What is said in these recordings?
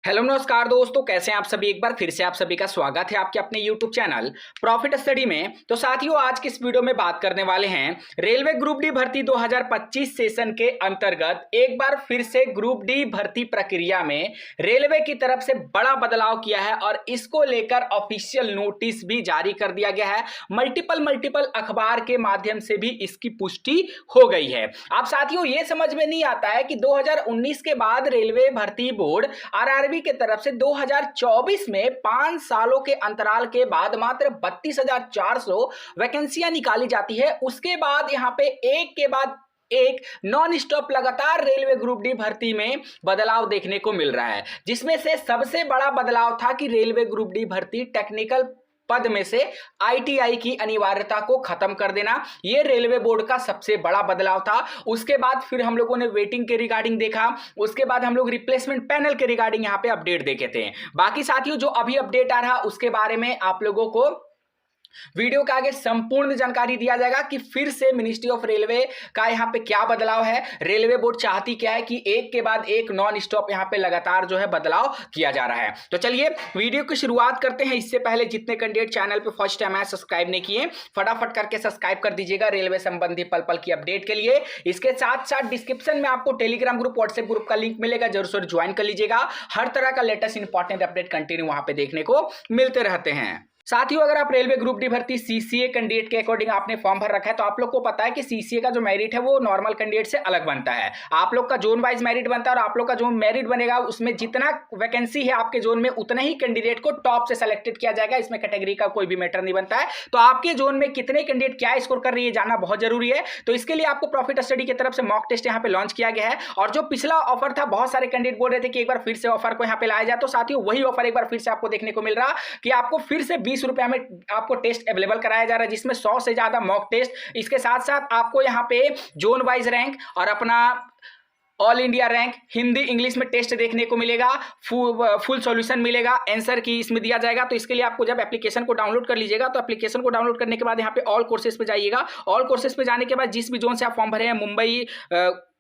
Hello नमस्कार दोस्तों, कैसे हैं आप सभी। एक बार फिर से आप सभी का स्वागत है आपके अपने यूट्यूब चैनल प्रॉफिट स्टडी में। तो साथियों, आज की इस वीडियो में बात करने वाले हैं रेलवे ग्रुप डी भर्ती 2025 सेशन के अंतर्गत एक बार फिर से ग्रुप डी भर्ती प्रक्रिया में रेलवे की तरफ से बड़ा बदलाव किया है और इसको लेकर ऑफिशियल नोटिस भी जारी कर दिया गया है। मल्टीपल अखबार के माध्यम से भी इसकी पुष्टि हो गई है। आप साथियों, ये समझ में नहीं आता है कि 2019 के बाद रेलवे भर्ती बोर्ड आरआरबी की तरफ से 2024 में 5 सालों के अंतराल के बाद मात्र 32,400 वैकेंसियां निकाली जाती है। उसके बाद यहां पे एक के बाद एक नॉन स्टॉप लगातार रेलवे ग्रुप डी भर्ती में बदलाव देखने को मिल रहा है, जिसमें से सबसे बड़ा बदलाव था कि रेलवे ग्रुप डी भर्ती टेक्निकल पद में से आईटीआई की अनिवार्यता को खत्म कर देना, यह रेलवे बोर्ड का सबसे बड़ा बदलाव था। उसके बाद फिर हम लोगों ने वेटिंग के रिगार्डिंग देखा, उसके बाद हम लोग रिप्लेसमेंट पैनल के रिगार्डिंग यहां पे अपडेट देखे थे। बाकी साथियों, जो अभी अपडेट आ रहा उसके बारे में आप लोगों को वीडियो के आगे संपूर्ण जानकारी दिया जाएगा कि फिर से मिनिस्ट्री ऑफ रेलवे का यहां पे क्या बदलाव है, रेलवे बोर्ड चाहती क्या है कि एक के बाद एक नॉन स्टॉप यहां पे लगातार जो है बदलाव किया जा रहा है। तो चलिए वीडियो की शुरुआत करते हैं। इससे पहले जितने कैंडिडेट चैनल पे फर्स्ट टाइम आए, सब्सक्राइब नहीं किए, फटाफट करके सब्सक्राइब कर दीजिएगा रेलवे संबंधी पल पल की अपडेट के लिए। इसके साथ साथ डिस्क्रिप्शन में आपको टेलीग्राम ग्रुप, व्हाट्सएप ग्रुप का लिंक मिलेगा, जरूर से ज्वाइन कर लीजिएगा। हर तरह का लेटेस्ट इंपॉर्टेंट अपडेट कंटिन्यू वहां पे देखने को मिलते रहते हैं। साथियों, अगर आप रेलवे ग्रुप डी भर्ती सीसीए कैंडिडेट के अकॉर्डिंग आपने फॉर्म भर रखा है तो आप लोग को पता है कि सीसीए का जो मेरिट है वो नॉर्मल कैंडिडेट से अलग बनता है। आप लोग का जोन वाइज मेरिट बनता है और आप लोग का जो मेरिट बनेगा उसमें जितना वैकेंसी है आपके जोन में उतना ही कैंडिडेट को टॉप से सेलेक्टेड किया जाएगा। इसमें कैटेगरी का कोई भी मैटर नहीं बनता है। तो आपके जोन में कितने कैंडिडेट क्या स्कोर कर रही है जानना बहुत जरूरी है। तो इसके लिए आपको प्रॉफिट स्टडी की तरफ से मॉक टेस्ट यहाँ पे लॉन्च किया गया है। और जो पिछला ऑफर था, बहुत सारे कैंडिडेट बोल रहे थे कि एक बार फिर से ऑफर को यहाँ पे लाया जाए, तो साथियों वही ऑफर एक बार फिर से आपको देखने को मिल रहा कि आपको फिर से 20 रुपए में आपको टेस्ट अवेलेबल कराया जा रहा है, जिसमें 100 से ज्यादा मॉक टेस्ट। इसके साथ साथ आपको यहां पे जोन वाइज रैंक और अपना all India rank Hindi English में टेस्ट देखने को मिलेगा। फुल सॉल्यूशन मिलेगा, आंसर की इसमें दिया जाएगा। तो इसके लिए आपको जब एप्लीकेशन को डाउनलोड कर लीजिएगा, तो एप्लीकेशन को डाउनलोड करने के बाद यहाँ पे ऑल कोर्सेज पे जाइएगा। ऑल कोर्सेज पे जाने के बाद जिस भी जोन से आप फॉर्म भरे हैं, मुंबई,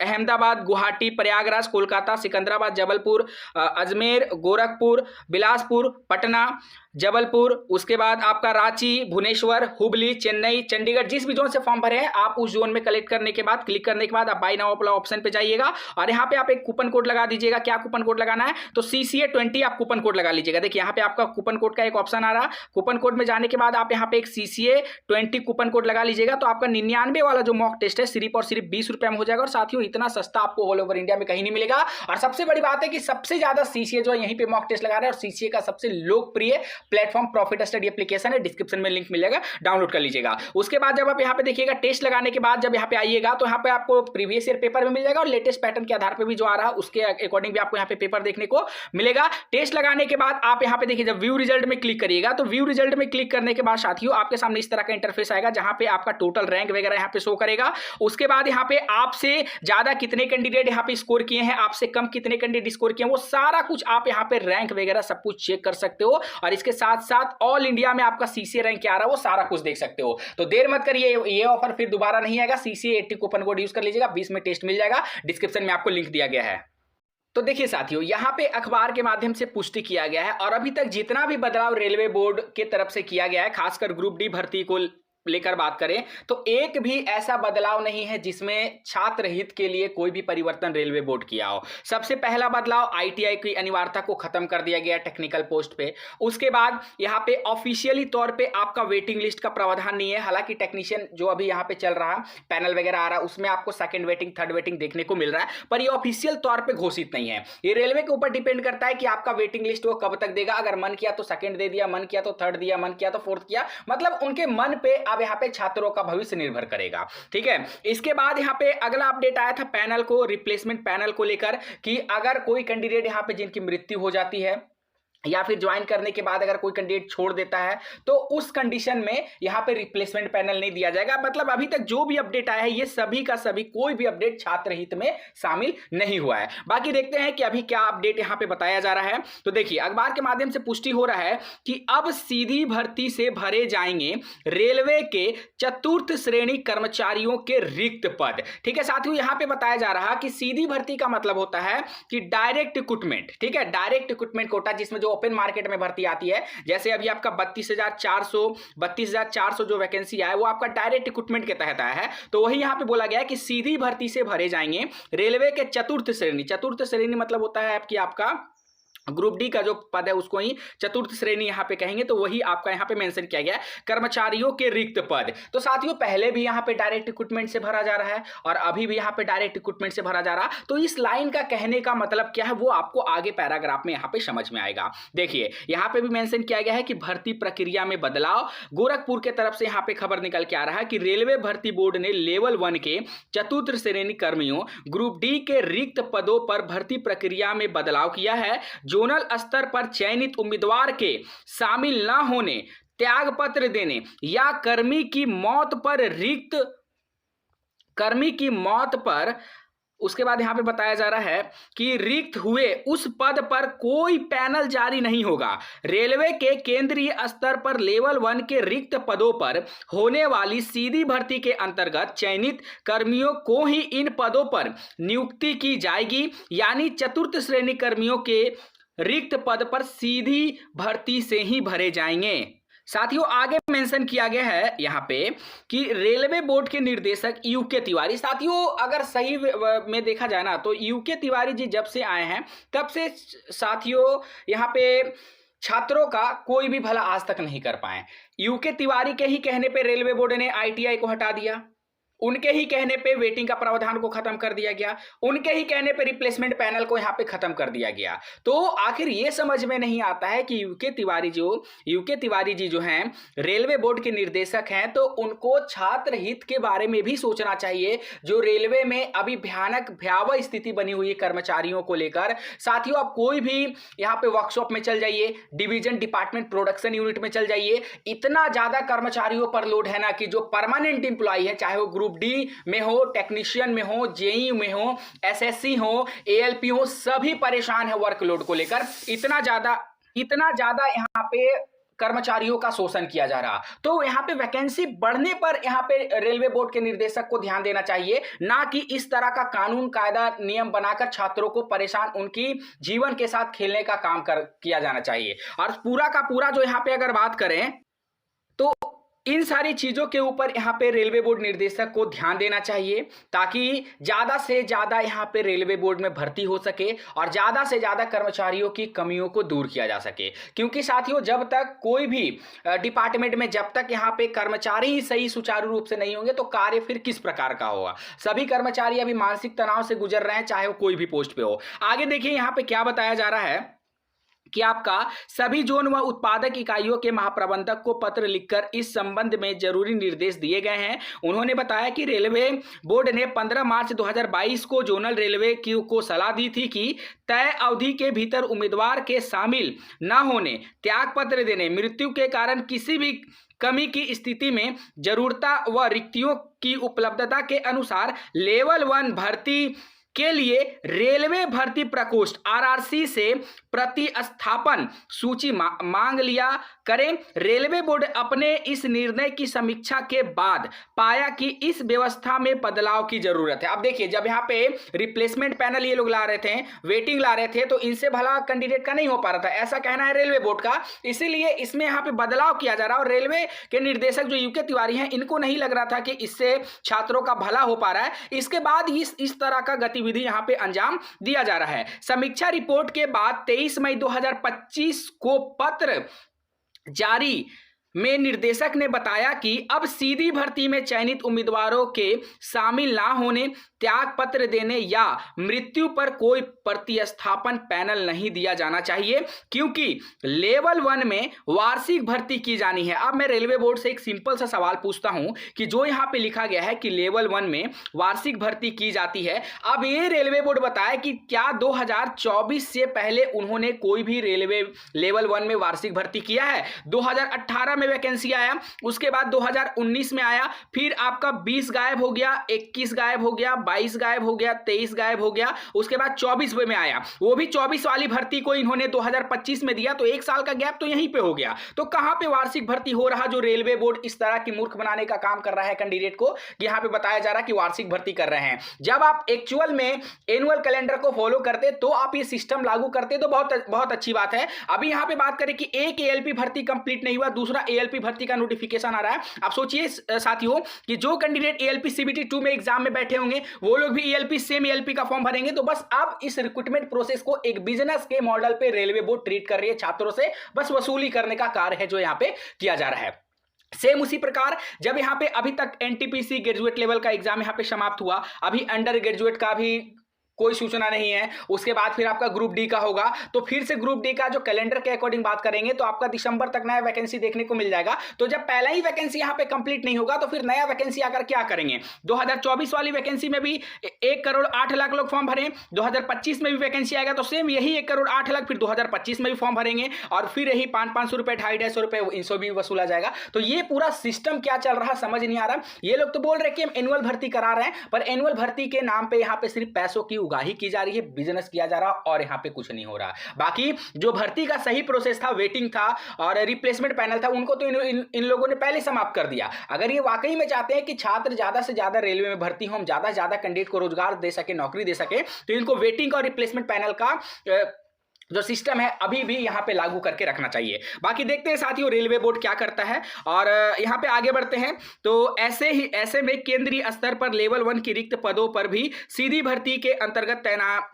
अहमदाबाद, गुवाहाटी, प्रयागराज, कोलकाता, सिकंदराबाद, जबलपुर, अजमेर, गोरखपुर, बिलासपुर, पटना, जबलपुर, उसके बाद आपका रांची, भुवनेश्वर, हुबली, चेन्नई, चंडीगढ़, जिस भी जोन से फॉर्म भरे हैं आप उस जोन में कलेक्ट करने के बाद, क्लिक करने के बाद आप बाय नाउ अप्लाई ऑप्शन पे जाइएगा और यहाँ पे आप एक कूपन कोड लगा दीजिएगा। क्या कूपन कोड लगाना है? तो CCA20 आप कूपन कोड लगा लीजिएगा। देखिए यहाँ पे आपका कूपन कोड का एक ऑप्शन आ रहा। कूपन कोड में जाने के बाद आप यहाँ पे एक CCA20 कूपन कोड लगा लीजिएगा। तो आपका 99 वाला जो मॉक टेस्ट है सिर्फ और सिर्फ 20 रुपए में हो जाएगा। और साथियों, इतना सस्ता आपको ऑल ओवर इंडिया में कहीं नहीं मिलेगा। और सबसे बड़ी बात है कि सबसे ज्यादा CCA जो है यहीं पे मॉक टेस्ट लगा रहा है और CCA का सबसे लोकप्रिय प्लेटफॉर्म प्रॉफिट स्टडी एप्लीकेशन है। डिस्क्रिप्शन में लिंक मिलेगा, डाउनलोड कर लीजिएगा। उसके बाद जब आप यहाँ पे देखिएगा, टेस्ट लगाने के बाद जब यहाँ पे आइएगा तो यहाँ पे आपको प्रीवियस ईयर पेपर भी मिल जाएगा और लेटेस्ट पैटर्न के आधार पे भी जो आ रहा है उसके अकॉर्डिंग भी आपको यहाँ पे पेपर देखने को मिलेगा। टेस्ट लगाने के बाद आप यहाँ पे देखिए, जब व्यू रिजल्ट में क्लिक करिएगा तो व्यू रिजल्ट में क्लिक करने के बाद साथियों आपके सामने इस तरह का इंटरफेस आएगा, जहां पे आपका टोटल रैंक वगैरह यहाँ पे शो करेगा। उसके बाद यहाँ पे आपसे ज्यादा कितने कैंडिडेट यहाँ पे स्कोर किए हैं, आपसे कम कितने कैंडिडेट स्कोर किए हैं, वो सारा कुछ आप यहाँ पे रैंक वगैरह सब कुछ चेक कर सकते हो। और इसके साथ साथ ऑल इंडिया में आपका CCA रैंक क्या आ रहा है वो सारा कुछ देख सकते हो। तो देर मत करिए, ये ऑफर फिर दोबारा नहीं आएगा। CCA80 कूपन कोड यूज कर लीजिएगा, 20 में टेस्ट मिल जाएगा। डिस्क्रिप्शन में आपको लिंक दिया गया है। तो देखिए साथियों, यहां पे अखबार के माध्यम से पुष्टि किया गया है और अभी तक जितना भी बदलाव रेलवे बोर्ड की तरफ से किया गया है, खासकर ग्रुप डी भर्ती को लेकर बात करें तो एक भी ऐसा बदलाव नहीं है जिसमें छात्र हित के लिए कोई भी परिवर्तन रेलवे बोर्ड किया हो। सबसे पहला बदलाव आईटीआई की अनिवार्यता को खत्म कर दिया गया टेक्निकल पोस्ट पे। उसके बाद यहाँ पे ऑफिशियली तौर पे आपका वेटिंग लिस्ट का प्रावधान नहीं है। हालांकि टेक्नीशियन जो अभी यहाँ पे चल रहा पैनल वगैरह आ रहा है उसमें आपको सेकंड वेटिंग, थर्ड वेटिंग देखने को मिल रहा है, पर ये ऑफिशियल तौर पर घोषित नहीं है। ये रेलवे के ऊपर डिपेंड करता है कि आपका वेटिंग लिस्ट वो कब तक देगा। अगर मन किया तो सेकंड दे दिया, मन किया तो थर्ड दिया, मन किया तो फोर्थ किया, मतलब उनके मन पे अब यहाँ पे छात्रों का भविष्य निर्भर करेगा। ठीक है, इसके बाद यहाँ पे अगला अपडेट आया था पैनल को, रिप्लेसमेंट पैनल को लेकर कि अगर कोई कैंडिडेट यहाँ पे जिनकी मृत्यु हो जाती है या फिर ज्वाइन करने के बाद अगर कोई कैंडिडेट छोड़ देता है तो उस कंडीशन में यहां पे रिप्लेसमेंट पैनल नहीं दिया जाएगा। मतलब अभी तक जो भी अपडेट आया है ये सभी का सभी, कोई भी अपडेट छात्र हित में शामिल नहीं हुआ है। बाकी देखते हैं कि अभी क्या अपडेट यहां पे बताया जा रहा है। तो देखिए अखबार के माध्यम से पुष्टि हो रहा है कि अब सीधी भर्ती से भरे जाएंगे रेलवे के चतुर्थ श्रेणी कर्मचारियों के रिक्त पद। ठीक है साथियों, यहां पर बताया जा रहा कि सीधी भर्ती का मतलब होता है कि डायरेक्ट रिक्रूटमेंट। ठीक है, डायरेक्ट रिक्रूटमेंट कोटा, जिसमें जो ओपन मार्केट में भर्ती आती है, जैसे अभी आपका 32,400 जो वैकेंसी आया वो आपका डायरेक्ट रिक्रूटमेंट के तहत आया है। तो वही यहां पे बोला गया है कि सीधी भर्ती से भरे जाएंगे रेलवे के चतुर्थ श्रेणी। चतुर्थ श्रेणी मतलब होता है आपका ग्रुप डी का जो पद है उसको ही चतुर्थ श्रेणी यहां पे कहेंगे, तो वही आपका यहां पे मेंशन किया गया है कर्मचारियों के रिक्त पद। तो साथियों पहले भी यहां पे डायरेक्ट रिक्रूटमेंट से भरा जा रहा है और अभी भी यहां पे डायरेक्ट रिक्रूटमेंट से भरा जा रहा। तो इस लाइन का कहने का मतलब क्या है वो आपको आगे पैराग्राफ में यहां पे समझ में आएगा। देखिए यहां पे भी मेंशन किया गया है कि भर्ती प्रक्रिया में बदलाव। गोरखपुर के तरफ से यहां पे खबर निकल के आ रहा है कि रेलवे भर्ती बोर्ड ने लेवल 1 के चतुर्थ श्रेणी कर्मियों ग्रुप डी के रिक्त पदों पर भर्ती प्रक्रिया में बदलाव किया है। जोनल स्तर पर चयनित उम्मीदवार के शामिल न होने, त्याग पत्र देने या कर्मी की मौत पर उसके बाद यहां पे बताया जा रहा है कि रिक्त हुए उस पद पर कोई पैनल जारी नहीं होगा। रेलवे के केंद्रीय स्तर पर लेवल 1 के रिक्त पदों पर होने वाली सीधी भर्ती के अंतर्गत चयनित कर्मियों को ही इन पदों पर नियुक्ति की जाएगी, यानी चतुर्थ श्रेणी कर्मियों के रिक्त पद पर सीधी भर्ती से ही भरे जाएंगे। साथियों आगे मेंशन किया गया है यहां पे कि रेलवे बोर्ड के निर्देशक यूके तिवारी। साथियों अगर सही में देखा जाए ना तो यूके तिवारी जी जब से आए हैं तब से साथियों यहां पे छात्रों का कोई भी भला आज तक नहीं कर पाए। यूके तिवारी के ही कहने पे रेलवे बोर्ड ने आईटीआई को हटा दिया, उनके ही कहने पे वेटिंग का प्रावधान को खत्म कर दिया गया, उनके ही कहने पे रिप्लेसमेंट पैनल को यहां पे खत्म कर दिया गया। तो आखिर ये समझ में नहीं आता है कि यूके तिवारी जी जो हैं रेलवे बोर्ड के निर्देशक हैं, तो उनको छात्र हित के बारे में भी सोचना चाहिए। जो रेलवे में अभी भयावह स्थिति बनी हुई है कर्मचारियों को लेकर। साथियों आप कोई भी यहां पे वर्कशॉप में चल जाइए, डिवीजन डिपार्टमेंट प्रोडक्शन यूनिट में चल जाइए, इतना ज्यादा कर्मचारियों पर लोड है ना कि जो परमानेंट इंप्लॉई है, चाहे वो ग्रुप डी में हो, टेक्नीशियन में हो, जेई में हो, एसएससी हो, एएलपी हो, सभी परेशान है वर्कलोड को लेकर। इतना ज्यादा यहां पे कर्मचारियों का शोषण किया जा रहा। तो यहां पे वैकेंसी बढ़ने पर यहां पे रेलवे बोर्ड के निर्देशक को ध्यान देना चाहिए, ना कि इस तरह का कानून कायदा नियम बनाकर छात्रों को परेशान, उनकी जीवन के साथ खेलने का काम किया जाना चाहिए। और पूरा का पूरा जो यहां पे अगर बात करें तो इन सारी चीजों के ऊपर यहां पे रेलवे बोर्ड निर्देशक को ध्यान देना चाहिए, ताकि ज्यादा से ज्यादा यहां पे रेलवे बोर्ड में भर्ती हो सके और ज्यादा से ज्यादा कर्मचारियों की कमियों को दूर किया जा सके। क्योंकि साथियों जब तक कोई भी डिपार्टमेंट में जब तक यहां पे कर्मचारी ही सही सुचारू रूप से नहीं होंगे तो कार्य फिर किस प्रकार का होगा। सभी कर्मचारी अभी मानसिक तनाव से गुजर रहे हैं, चाहे वो कोई भी पोस्ट पे हो। आगे देखिए यहां पे क्या बताया जा रहा है कि आपका सभी जोन व उत्पादक इकाइयों के महाप्रबंधक को पत्र लिखकर इस संबंध में जरूरी निर्देश दिए गए हैं। उन्होंने बताया कि रेलवे बोर्ड ने 15 मार्च 2022 को जोनल रेलवे को सलाह दी थी कि तय अवधि के भीतर उम्मीदवार के शामिल न होने, त्याग पत्र देने, मृत्यु के कारण किसी भी कमी की स्थिति में जरूरता व रिक्तियों की उपलब्धता के अनुसार लेवल 1 भर्ती के लिए रेलवे भर्ती प्रकोष्ठ आरआरसी से प्रतिस्थापन सूची मांग लिया करें। रेलवे बोर्ड अपने इस निर्णय की समीक्षा के बाद पाया कि इस व्यवस्था में बदलाव की जरूरत है। अब देखिए जब यहाँ पे रिप्लेसमेंट पैनल ये लोग ला रहे थे, वेटिंग ला रहे थे, तो इनसे भला कैंडिडेट का नहीं हो पा रहा था, ऐसा कहना है रेलवे बोर्ड का। इसीलिए इसमें यहाँ पे बदलाव किया जा रहा है और रेलवे के निर्देशक जो यूके तिवारी हैं इनको नहीं लग रहा था कि इससे छात्रों का भला हो पा रहा है। इसके बाद इस तरह का गतिविधि यहाँ पे अंजाम दिया जा रहा है। समीक्षा रिपोर्ट के बाद 23 मई 2025 को पत्र जारी में निर्देशक ने बताया कि अब सीधी भर्ती में चयनित उम्मीदवारों के शामिल ना होने, त्याग पत्र देने या मृत्यु पर कोई प्रतिस्थापन पैनल नहीं दिया जाना चाहिए, क्योंकि लेवल 1 में वार्षिक भर्ती की जानी है। अब मैं रेलवे बोर्ड से एक सिंपल सा सवाल पूछता हूं कि जो यहां पे लिखा गया है कि लेवल 1 में वार्षिक भर्ती की जाती है, अब ये रेलवे बोर्ड बताए कि क्या 2024 से पहले उन्होंने कोई भी रेलवे लेवल 1 में वार्षिक भर्ती किया है? 2018 में वैकेंसी आया, उसके बाद 2019 में आया, फिर आपका 20 गायब हो गया, 21 गायब हो गया, 22 गायब हो गया, 23 गायब हो गया, उसके बाद 24 में आया, वो भी 24 वाली भर्ती को इन्होंने 2025 में दिया, तो एक साल का गैप तो यहीं पे हो गया। तो कहां पे वार्षिक भर्ती हो रहा जो रेलवे बोर्ड इस तरह की मूर्ख बनाने का काम कर रहा है कैंडिडेट को, कि यहां पे बताया जा रहा है कि वार्षिक भर्ती कर रहे हैं। जब आप एक्चुअल में एनुअल कैलेंडर को फॉलो करते तो आप ये सिस्टम लागू करते तो बहुत अच्छी बात है। अभी यहां पे बात करें कि एक एएलपी भर्ती कंप्लीट नहीं हुआ, दूसरा एएलपी भर्ती का नोटिफिकेशन आ रहा है। आप सोचिए साथियों कि जो कैंडिडेट एएलपी सीबीटी 2 में एग्जाम में बैठे होंगे वो लोग भी एएलपी सेम एएलपी का फॉर्म भरेंगे। तो बस अब इस रिक्रूटमेंट प्रोसेस को एक बिजनेस के मॉडल पे रेलवे बोर्ड ट्रीट कर रही है, छात्रों से बस वसूली करने का कार्य है जो यहां पे किया जा रहा है। सेम उसी प्रकार जब यहां पे अभी तक एनटीपीसी ग्रेजुएट लेवल का एग्जाम यहां पे समाप्त हुआ, अभी अंडर ग्रेजुएट का भी कोई सूचना नहीं है, उसके बाद फिर आपका ग्रुप डी का होगा, तो फिर से ग्रुप डी का जो कैलेंडर के अकॉर्डिंग बात करेंगे तो आपका दिसंबर तक नया वैकेंसी देखने को मिल जाएगा। तो जब पहला ही वैकेंसी यहां पे कंप्लीट नहीं होगा तो फिर नया वैकेंसी आकर क्या करेंगे? 2024 वाली वैकेंसी में भी 1 करोड़ 8 लाख लोग फॉर्म भरें, 2025 में भी वैकेंसी आएगा तो सेम यही 1 करोड़ 8 लाख फिर 2025 में भी फॉर्म भरेंगे और फिर यही 500 रुपए 250 रुपए इनसे भी वसूला जाएगा। तो ये पूरा सिस्टम क्या चल रहा समझ नहीं आ रहा। ये लोग तो बोल रहे कि हम एनुअल भर्ती करा रहे हैं, पर एनुअल भर्ती के नाम पे यहां पे सिर्फ पैसों की उगाही की जा रही है, बिजनेस किया जा रहा और यहां पे कुछ नहीं हो रहा। बाकी जो भर्ती का सही प्रोसेस था, वेटिंग था और रिप्लेसमेंट पैनल था, उनको तो इन लोगों ने पहले समाप्त कर दिया। अगर ये वाकई में चाहते हैं कि छात्र ज्यादा से ज्यादा रेलवे में भर्ती हो, हम ज्यादा से ज्यादा कैंडिडेट को रोजगार दे सके, नौकरी दे सके, तो इनको वेटिंग और रिप्लेसमेंट पैनल का जो सिस्टम है अभी भी यहां पे लागू करके रखना चाहिए। बाकी देखते हैं साथियों रेलवे बोर्ड क्या करता है और यहां पे आगे बढ़ते हैं। तो ऐसे में केंद्रीय स्तर पर लेवल 1 की रिक्त पदों पर भी सीधी भर्ती के अंतर्गत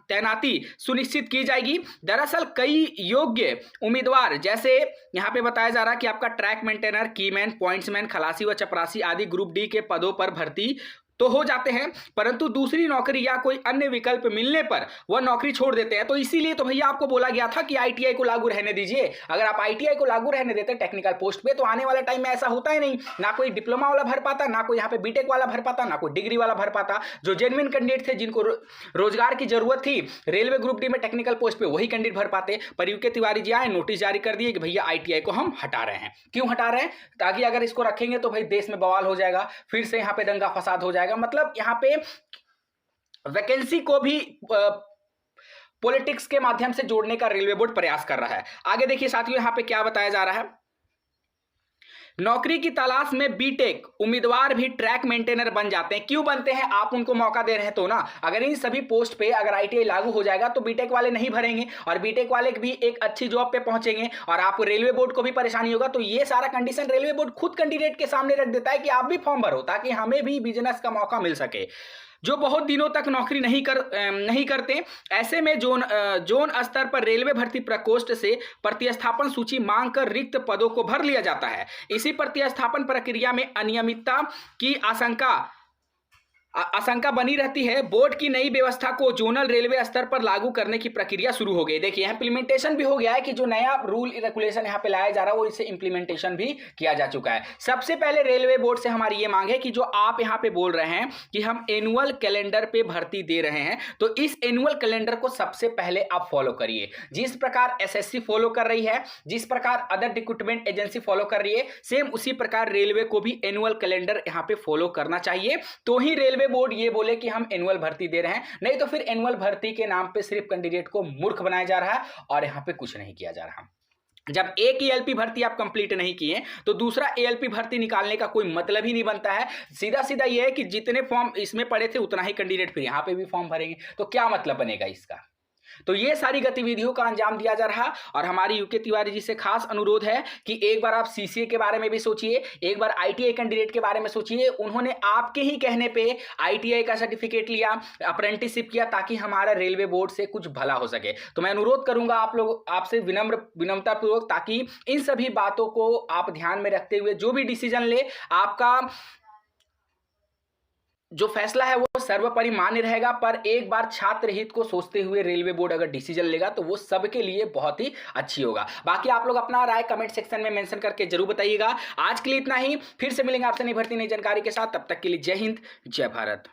तैनाती सुनिश्चित की जाएगी। दरअसल कई योग्य उम्मीदवार, जैसे यहां पे बताया जा रहा है कि आपका ट्रैक मेंटेनर, कीमैन, पॉइंट्समैन, खलासी व चपरासी आदि ग्रुप डी के पदों पर भर्ती तो हो जाते हैं, परंतु दूसरी नौकरी या कोई अन्य विकल्प मिलने पर वह नौकरी छोड़ देते हैं। तो इसीलिए तो भैया आपको बोला गया था कि आईटीआई को लागू रहने दीजिए। अगर आप आईटीआई को लागू रहने देते टेक्निकल पोस्ट पे तो आने वाले टाइम में ऐसा होता ही नहीं, ना कोई डिप्लोमा वाला भर पाता, ना कोई यहाँ पे बीटेक वाला भर पाता, ना कोई डिग्री वाला भर पाता। जो जेन्युइन कैंडिडेट थे, जिनको रोजगार की जरूरत थी रेलवे ग्रुप डी में टेक्निकल पोस्ट पे, वही कैंडिडेट भर पाते। पर यूके तिवारी जी आए, नोटिस जारी कर दिए कि भैया आईटीआई को हम हटा रहे हैं। क्यों हटा रहे हैं? ताकि अगर इसको रखेंगे तो भाई देश में बवाल हो जाएगा, फिर से यहाँ पे दंगा फसाद हो जाएगा। मतलब यहाँ पे वैकेंसी को भी पॉलिटिक्स के माध्यम से जोड़ने का रेलवे बोर्ड प्रयास कर रहा है। आगे देखिए साथियों यहां पे क्या बताया जा रहा है। नौकरी की तलाश में बीटेक उम्मीदवार भी ट्रैक मेंटेनर बन जाते हैं। क्यों बनते हैं? आप उनको मौका दे रहे हैं तो ना। अगर इन सभी पोस्ट पे अगर आईटीआई लागू हो जाएगा तो बीटेक वाले नहीं भरेंगे और बीटेक वाले भी एक अच्छी जॉब पे पहुंचेंगे और आप रेलवे बोर्ड को भी परेशानी होगा। तो ये सारा कंडीशन रेलवे बोर्ड खुद कैंडिडेट के सामने रख देता है कि आप भी फॉर्म भरो ताकि हमें भी बिजनेस का मौका मिल सके। जो बहुत दिनों तक नौकरी नहीं करते, ऐसे में जोन स्तर पर रेलवे भर्ती प्रकोष्ठ से प्रतिस्थापन सूची मांग कर रिक्त पदों को भर लिया जाता है। इसी प्रतिस्थापन प्रक्रिया में अनियमितता की आशंका बनी रहती है। बोर्ड की नई व्यवस्था को जोनल रेलवे स्तर पर लागू करने की प्रक्रिया शुरू हो गई। देखिए इंप्लीमेंटेशन भी हो गया है कि जो नया रूल रेगुलेशन यहाँ पे लाया जा रहा है वो इसे इंप्लीमेंटेशन भी किया जा चुका है। सबसे पहले रेलवे बोर्ड से हमारी ये मांग है कि जो आप यहाँ पे बोल रहे हैं कि हम एनुअल कैलेंडर पे भर्ती दे रहे हैं, तो इस एनुअल कैलेंडर को सबसे पहले आप फॉलो करिए। जिस प्रकार एसएससी फॉलो कर रही है, जिस प्रकार अदर रिक्रूटमेंट एजेंसी फॉलो कर रही है, सेम उसी प्रकार रेलवे को भी एनुअल कैलेंडर यहाँ पे फॉलो करना चाहिए। तो ही रेलवे बोर्ड ये बोले कि हम एनुअल भर्ती दे रहे हैं, नहीं तो फिर एनुअल भर्ती के नाम पे सिर्फ कैंडिडेट को मूर्ख बनाया जा रहा है और यहां पे कुछ नहीं किया जा रहा। जब एक एएलपी भर्ती आप कंप्लीट नहीं किए तो दूसरा एएलपी भर्ती निकालने का कोई मतलब ही नहीं बनता है। सीधा सीधा ये है कि जितने फॉर्म इसमें पड़े थे उतना ही कैंडिडेट फिर यहां पे भी फॉर्म भरेंगे, तो क्या मतलब बनेगा इसका? तो ये सारी गतिविधियों का अंजाम दिया जा रहा। और हमारी यूके तिवारी जी से खास अनुरोध है कि एक बार आप सीसीए के बारे में भी सोचिए, एक बार आईटीआई कैंडिडेट के बारे में सोचिए। उन्होंने आपके ही कहने पे आईटीआई का सर्टिफिकेट लिया, अप्रेंटिसशिप किया, ताकि हमारा रेलवे बोर्ड से कुछ भला हो सके। तो मैं अनुरोध करूंगा आप लोग आपसे विनम्रता पूर्वक, ताकि इन सभी बातों को आप ध्यान में रखते हुए जो भी डिसीजन ले, आपका जो फैसला है वो सर्वोपरि मान्य रहेगा। पर एक बार छात्र हित को सोचते हुए रेलवे बोर्ड अगर डिसीजन लेगा तो वो सबके लिए बहुत ही अच्छी होगा। बाकी आप लोग अपना राय कमेंट सेक्शन में मेंशन करके जरूर बताइएगा। आज के लिए इतना ही, फिर से मिलेंगे आपसे नई भर्ती नई जानकारी के साथ। तब तक के लिए जय हिंद, जय भारत।